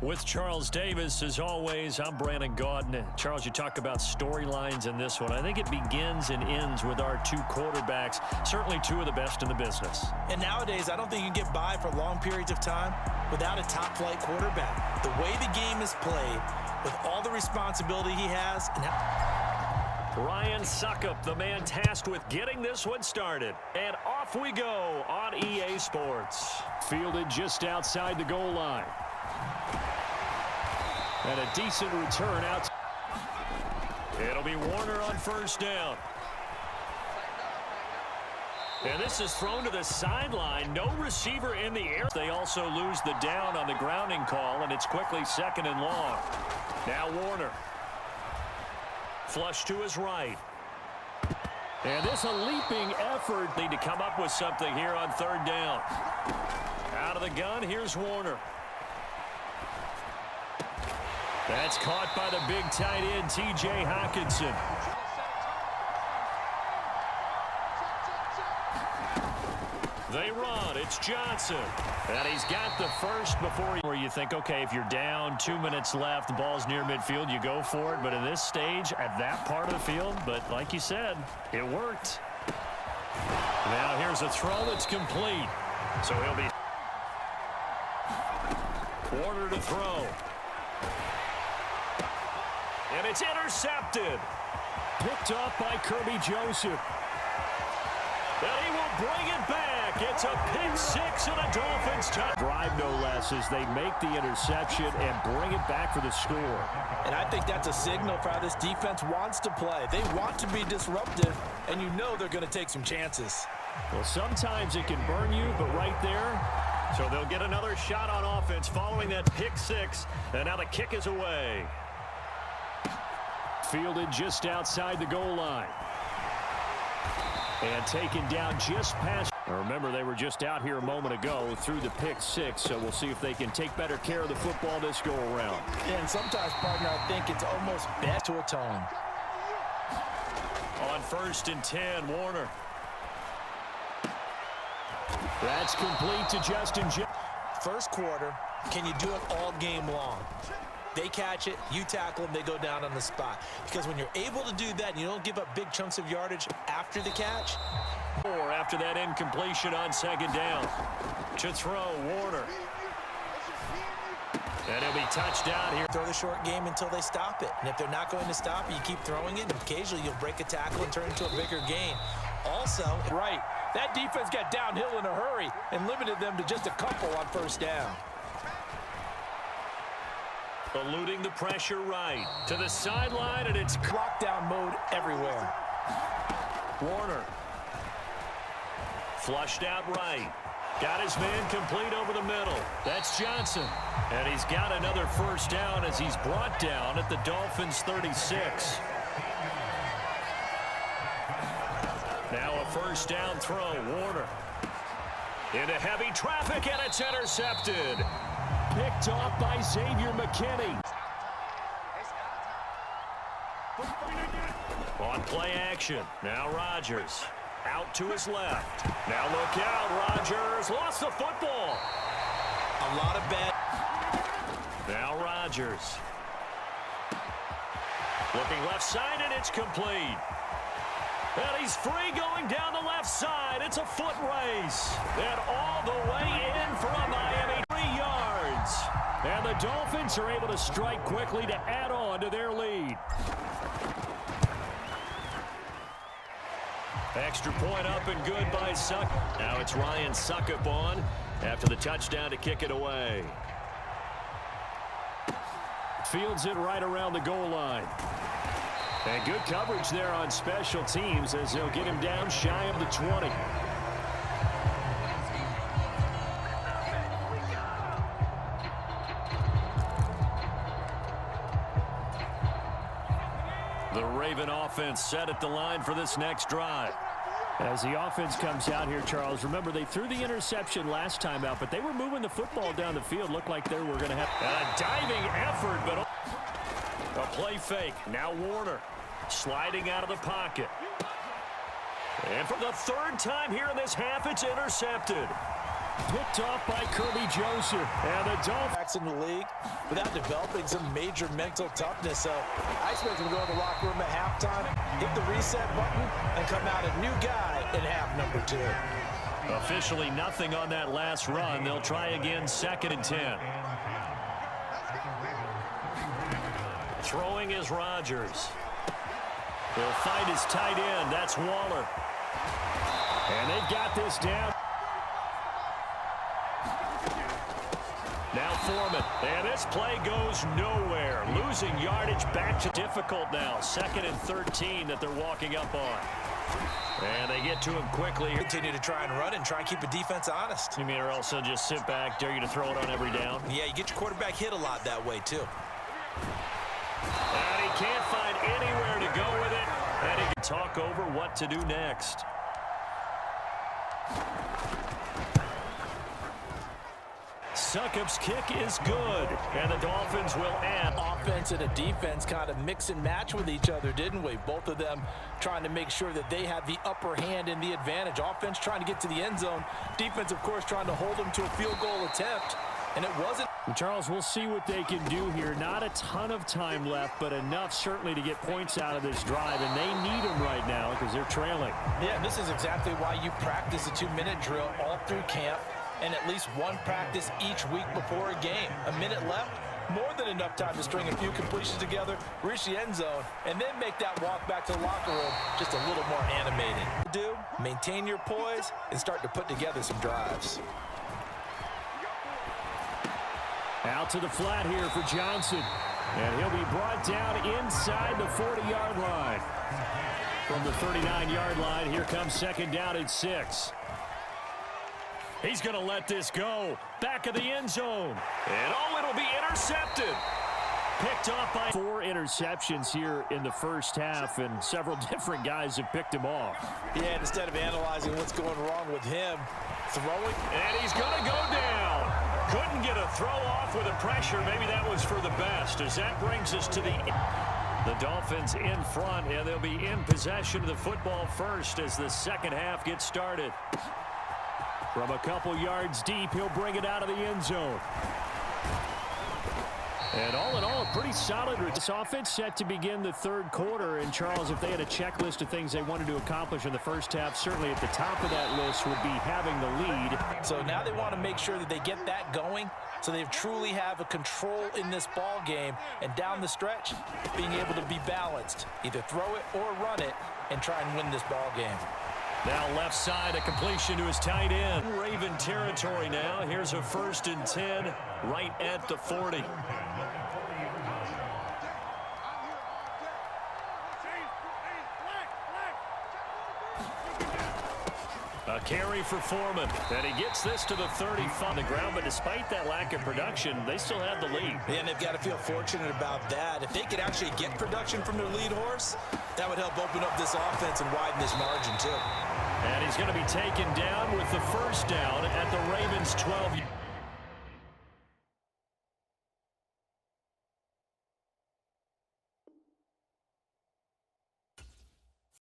With Charles Davis, as always, I'm Brandon Gaudin. Charles, you talk about storylines in this one. I think it begins and ends with our two quarterbacks, certainly two of the best in the business. And nowadays, I don't think you can get by for long periods of time without a top-flight quarterback. The way the game is played, with all the responsibility he has. And Ryan Succop, the man tasked with getting this one started. And off we go on EA Sports. Fielded just outside the goal line. And a decent return out. It'll be Warner on first down. And this is thrown to the sideline. No receiver in the air. They also lose the down on the grounding call, and it's quickly second and long. Now Warner. Flush to his right. And this a leaping effort. Need to come up with something here on third down. Out of the gun, here's Warner. That's caught by the big tight end, T.J. Hockenson. They run. It's Johnson. And he's got the first before where you think, okay, if you're down, 2 minutes left, the ball's near midfield, you go for it. But in this stage, at that part of the field, but like you said, it worked. Now here's a throw that's complete. So he'll be Warner to throw. And it's intercepted. Picked off by Kirby Joseph. And he will bring it back. It's a pick six and a Dolphins touchdown. Drive no less as they make the interception and bring it back for the score. And I think that's a signal for how this defense wants to play. They want to be disruptive, and you know they're going to take some chances. Well, sometimes it can burn you, but right there, so they'll get another shot on offense following that pick six. And now the kick is away. Fielded just outside the goal line. And taken down just past. Now remember, they were just out here a moment ago through the pick six, so we'll see if they can take better care of the football this go-around. And sometimes, partner, I think it's almost best to atone. On first and 10, Warner. That's complete to Justin. First quarter, can you do it all game long? They catch it, you tackle them, they go down on the spot. Because when you're able to do that and you don't give up big chunks of yardage after the catch. Or after that incompletion on second down. To throw, Warner. And he'll be touchdown here. Throw the short game until they stop it. And if they're not going to stop it, you keep throwing it. And occasionally you'll break a tackle and turn it into a bigger gain. Also, right, that defense got downhill in a hurry and limited them to just a couple on first down. Eluding the pressure right to the sideline, and it's lockdown mode everywhere. Warner. Flushed out right. Got his man complete over the middle. That's Johnson. And he's got another first down as he's brought down at the Dolphins' 36. Now a first down throw. Warner. Into heavy traffic, and it's intercepted. Picked off by Xavier McKinney. On play action. Now Rodgers. Out to his left. Now look out. Rodgers lost the football. A lot of bad. Now Rodgers. Looking left side, and it's complete. And he's free going down the left side. It's a foot race. And all the way in from Miami. 3 yards. And the Dolphins are able to strike quickly to add on to their lead. Extra point up and good by Succop. Now it's Ryan Succop on after the touchdown to kick it away. Fields it right around the goal line. And good coverage there on special teams as they'll get him down shy of the 20. The Raven offense set at the line for this next drive. As the offense comes out here, Charles, remember they threw the interception last time out, but they were moving the football down the field. Looked like they were going to have a diving effort, but a play fake. Now Warner sliding out of the pocket. And for the third time here in this half, it's intercepted. Picked off by Kirby Joseph. And the Dolphins quarterbacks in the league without developing some major mental toughness. So I expect him to go in the locker room at halftime, hit the reset button, and come out a new guy in half number 2. Officially nothing on that last run. They'll try again, 2nd and 10. Throwing is Rodgers. He'll find his tight end. That's Waller. And they've got this down. Now Foreman. And this play goes nowhere. Losing yardage back to difficult now. 2nd and 13 that they're walking up on. And they get to him quickly. Continue to try and run and try and keep the defense honest. You mean, or else they'll just sit back, dare you to throw it on every down? Yeah, you get your quarterback hit a lot that way, too. And he can't find anywhere to go with it. And he can talk over what to do next. Succop's kick is good, and the Dolphins will add. Offense and a defense kind of mix and match with each other, didn't we? Both of them trying to make sure that they have the upper hand in the advantage. Offense trying to get to the end zone. Defense, of course, trying to hold them to a field goal attempt. And it wasn't. Charles, we'll see what they can do here. Not a ton of time left, but enough certainly to get points out of this drive. And they need them right now because they're trailing. Yeah, this is exactly why you practice a 2-minute drill all through camp. And at least one practice each week before a game. A minute left, more than enough time to string a few completions together, reach the end zone, and then make that walk back to the locker room just a little more animated. Maintain your poise and start to put together some drives. Out to the flat here for Johnson. And he'll be brought down inside the 40-yard line. From the 39-yard line, here comes 2nd down and 6. He's going to let this go. Back of the end zone. And it'll be intercepted. Picked off by 4 interceptions here in the first half, and several different guys have picked him off. Yeah, and instead of analyzing what's going wrong with him, throwing. And he's going to go down. Couldn't get a throw off with the pressure. Maybe that was for the best, as that brings us to the Dolphins in front, and they'll be in possession of the football first as the second half gets started. From a couple yards deep, he'll bring it out of the end zone. And all in all, a pretty solid. This offense set to begin the third quarter. And, Charles, if they had a checklist of things they wanted to accomplish in the first half, certainly at the top of that list would be having the lead. So now they want to make sure that they get that going so they truly have a control in this ball game. And down the stretch, being able to be balanced. Either throw it or run it and try and win this ball game. Now left side, a completion to his tight end. Raven territory now. Here's a 1st and 10 right at the 40. A carry for Foreman. And he gets this to the 35 on the ground, but despite that lack of production, they still have the lead. And they've got to feel fortunate about that. If they could actually get production from their lead horse, that would help open up this offense and widen this margin too. And he's going to be taken down with the 1st down at the Ravens' 12.